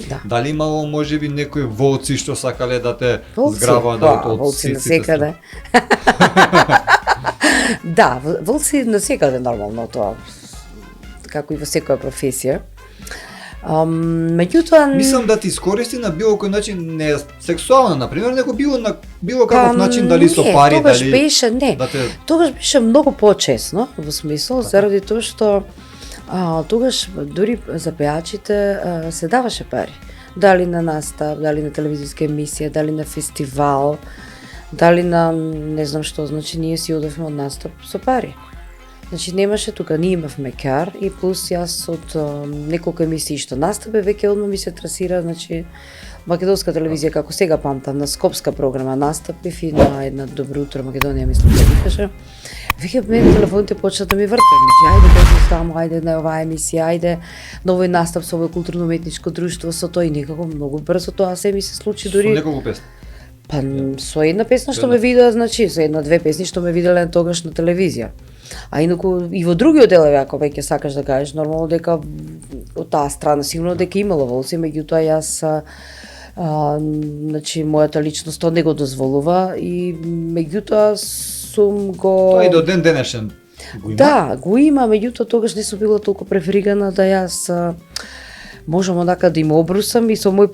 Да. Дали имало можеби некои волци што сакале да те зграбаат од волци сите насекаде. Да, волци насекаде нормално тоа, како и во секоја професија. Меѓутоа Мислам да ти искористи на било кој начин, не сексуално например, него било каков начин, дали со пари, тогаш дали беше, не. да те... Тогаш беше многу почесно, во смисол, заради тоа што тогаш дури за пејачите се даваше пари. Дали на настап, дали на телевизиска емисија, дали на фестивал, дали на не знам што, значи ние си одевме од настап со пари. Значи немаше тука, ние имавме кар и плюс јас од неколку емисии што настапе веќе одма ми се трасира, значи македонска телевизија како сега памтам, на скопска програма настапив и на една Добро утро Македонија мислам да викаше. Веќе мене телефоните почна да ми вртат, значи ајде дојди таму, ајде на оваа емисија, ајде на овој настап со овој културно-уметничко друштво, со тој некако многу брзо тоа се ми се случи дури. Со неколку песни. Па со една песна што ме видеа, значи со една-две песни што ме виделе тогаш на телевизија. А инаку и во другиот делови, ако веќе сакаш да кажеш, нормално дека од таа страна сигурно дека имало волци, меѓутоа јас значи мојата личност тоа не го дозволува и меѓутоа сум го... Тоа и до ден денешен го има? Да, го има, меѓутоа тогаш не сум била толку преферирана да јас можам онака да им обрусам и со мој